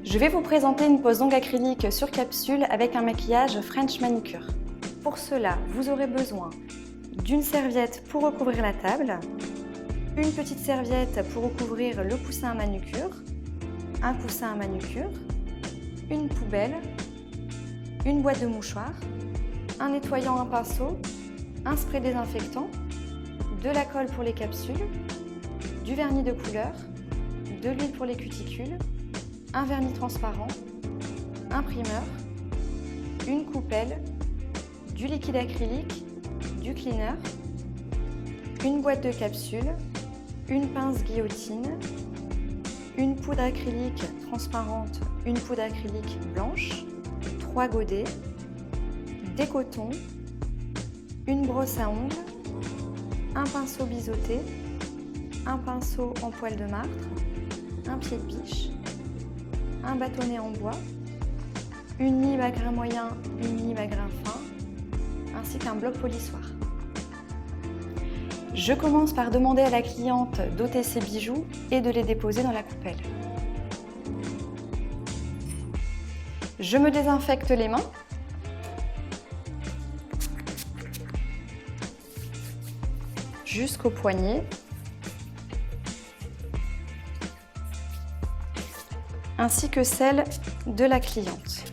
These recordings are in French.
Je vais vous présenter une pose d'ongles acrylique sur capsule avec un maquillage French Manicure. Pour cela, vous aurez besoin d'une serviette pour recouvrir la table, une petite serviette pour recouvrir le coussin à manucure, un coussin à manucure, une poubelle, une boîte de mouchoirs, un nettoyant à pinceau, un spray désinfectant, de la colle pour les capsules, du vernis de couleur, de l'huile pour les cuticules, un vernis transparent, un primeur, une coupelle, du liquide acrylique, du cleaner, une boîte de capsules, une pince guillotine, une poudre acrylique transparente, une poudre acrylique blanche, 3 godets, des cotons, une brosse à ongles, un pinceau biseauté, un pinceau en poil de martre, un pied de biche, un bâtonnet en bois, une lime à grain moyen, une lime à grain fin, ainsi qu'un bloc polissoir. Je commence par demander à la cliente d'ôter ses bijoux et de les déposer dans la coupelle. Je me désinfecte les mains. Jusqu'au poignet. Ainsi que celle de la cliente.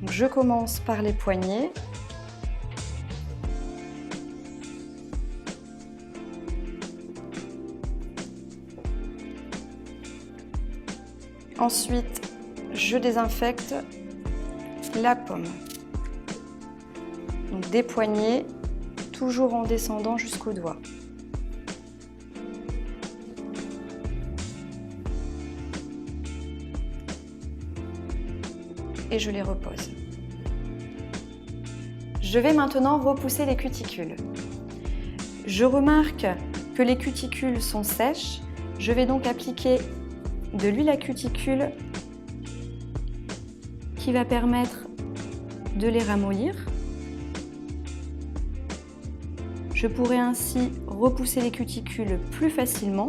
Donc, je commence par les poignets. Ensuite, je désinfecte la paume. Donc des poignets, toujours en descendant jusqu'au doigt. Et je les repose. Je vais maintenant repousser les cuticules. Je remarque que les cuticules sont sèches. Je vais donc appliquer de l'huile à cuticule qui va permettre de les ramollir. Je pourrai ainsi repousser les cuticules plus facilement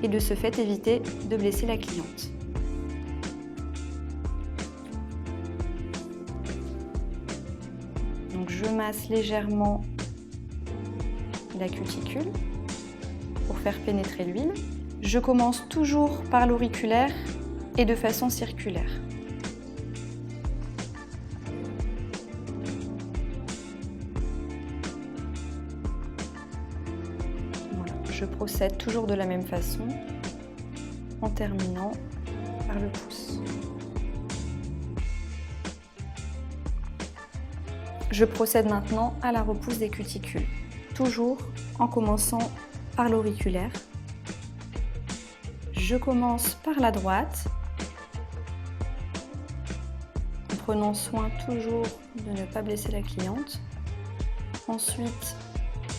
et de ce fait éviter de blesser la cliente. Donc je masse légèrement la cuticule pour faire pénétrer l'huile. Je commence toujours par l'auriculaire et de façon circulaire. Voilà, je procède toujours de la même façon en terminant par le pouce. Je procède maintenant à la repousse des cuticules, toujours en commençant par l'auriculaire. Je commence par la droite, en prenant soin toujours de ne pas blesser la cliente. Ensuite,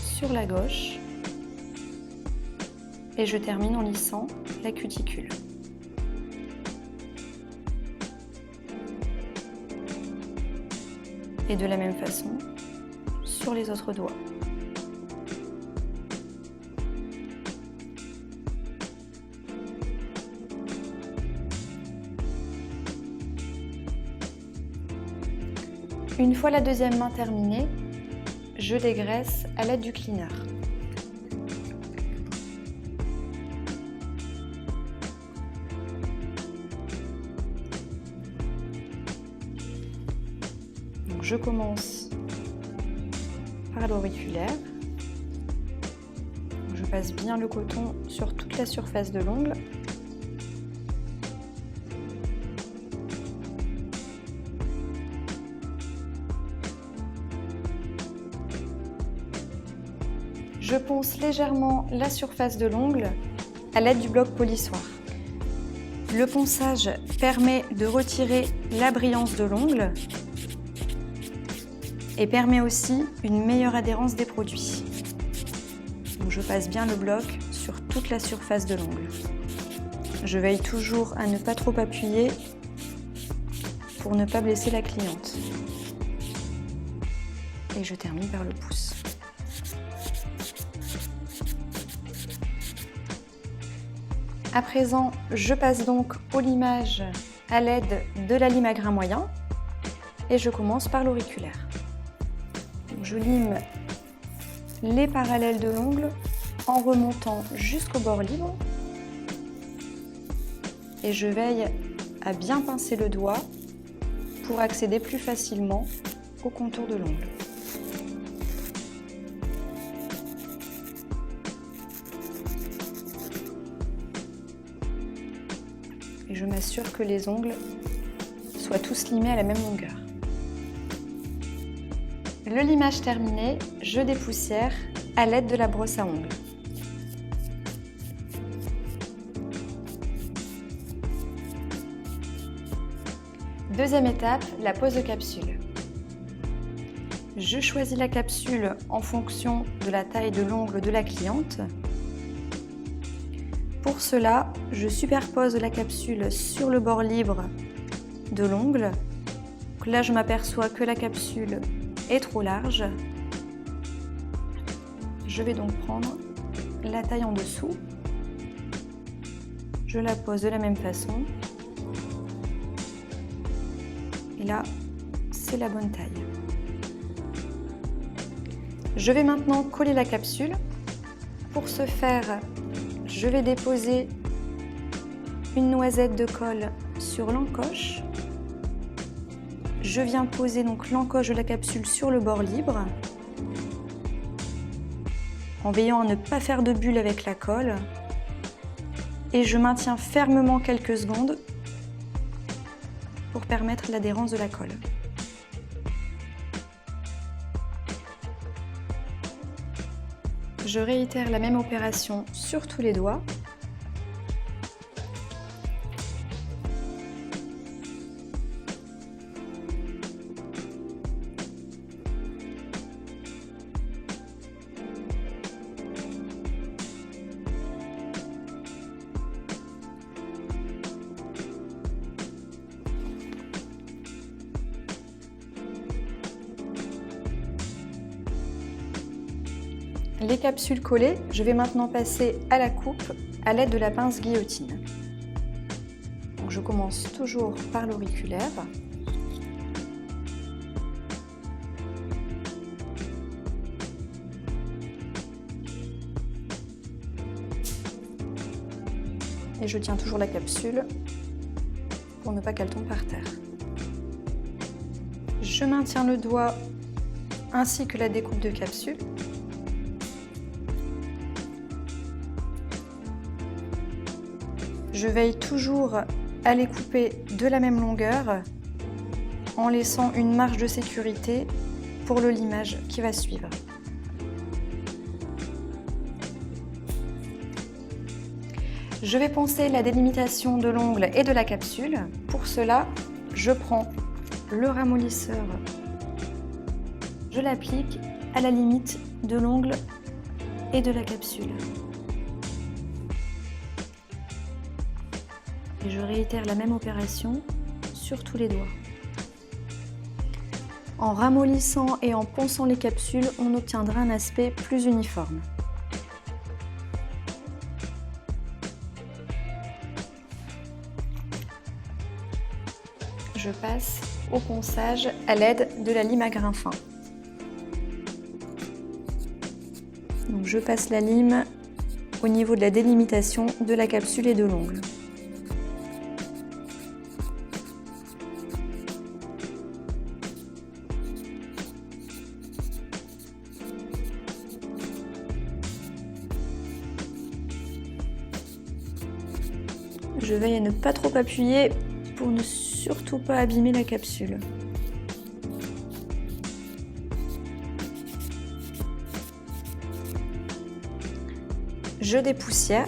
sur la gauche, et je termine en lissant la cuticule. Et de la même façon, sur les autres doigts. Une fois la deuxième main terminée, je dégraisse à l'aide du cleaner. Donc je commence par l'auriculaire. Je passe bien le coton sur toute la surface de l'ongle. Je ponce légèrement la surface de l'ongle à l'aide du bloc polissoir. Le ponçage permet de retirer la brillance de l'ongle et permet aussi une meilleure adhérence des produits. Donc je passe bien le bloc sur toute la surface de l'ongle. Je veille toujours à ne pas trop appuyer pour ne pas blesser la cliente. Et je termine par le pouce. À présent, je passe donc au limage à l'aide de la lime à grain moyen et je commence par l'auriculaire. Je lime les parallèles de l'ongle en remontant jusqu'au bord libre et je veille à bien pincer le doigt pour accéder plus facilement au contour de l'ongle. Et je m'assure que les ongles soient tous limés à la même longueur. Le limage terminé, je dépoussière à l'aide de la brosse à ongles. Deuxième étape, la pose de capsule. Je choisis la capsule en fonction de la taille de l'ongle de la cliente. Pour cela, je superpose la capsule sur le bord libre de l'ongle. Là, je m'aperçois que la capsule est trop large. Je vais donc prendre la taille en dessous. Je la pose de la même façon. Et là, c'est la bonne taille. Je vais maintenant coller la capsule. Pour ce faire, je vais déposer une noisette de colle sur l'encoche. Je viens poser donc l'encoche de la capsule sur le bord libre, en veillant à ne pas faire de bulle avec la colle. Et je maintiens fermement quelques secondes pour permettre l'adhérence de la colle. Je réitère la même opération sur tous les doigts. Les capsules collées, je vais maintenant passer à la coupe à l'aide de la pince guillotine. Donc je commence toujours par l'auriculaire. Et je tiens toujours la capsule pour ne pas qu'elle tombe par terre. Je maintiens le doigt ainsi que la découpe de capsule. Je veille toujours à les couper de la même longueur en laissant une marge de sécurité pour le limage qui va suivre. Je vais poncer la délimitation de l'ongle et de la capsule. Pour cela, je prends le ramollisseur, je l'applique à la limite de l'ongle et de la capsule. Et je réitère la même opération sur tous les doigts. En ramollissant et en ponçant les capsules, on obtiendra un aspect plus uniforme. Je passe au ponçage à l'aide de la lime à grain fin. Donc je passe la lime au niveau de la délimitation de la capsule et de l'ongle. Je veille à ne pas trop appuyer pour ne surtout pas abîmer la capsule. Je dépoussière.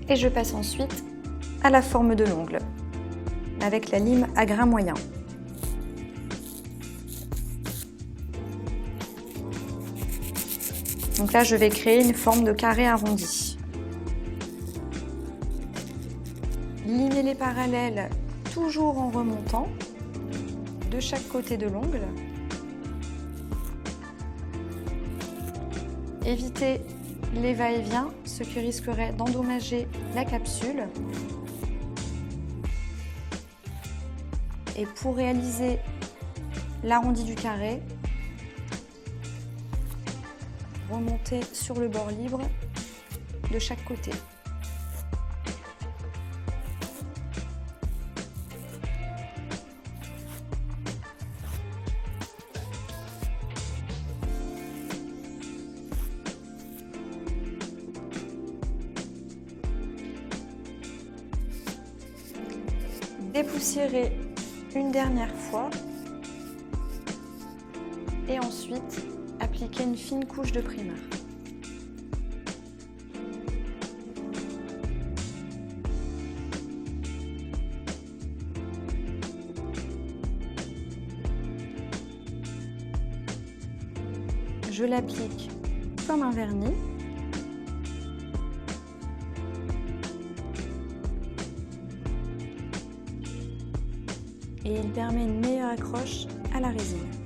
Et je passe ensuite à la forme de l'ongle avec la lime à grain moyen. Donc là, je vais créer une forme de carré arrondi. lignée parallèle, toujours en remontant de chaque côté de l'ongle. Évitez les va-et-vient, ce qui risquerait d'endommager la capsule. Et pour réaliser l'arrondi du carré, remontez sur le bord libre de chaque côté. Dépoussiérez une dernière fois et ensuite appliquez une fine couche de primer. Je l'applique comme un vernis. Et il permet une meilleure accroche à la résine.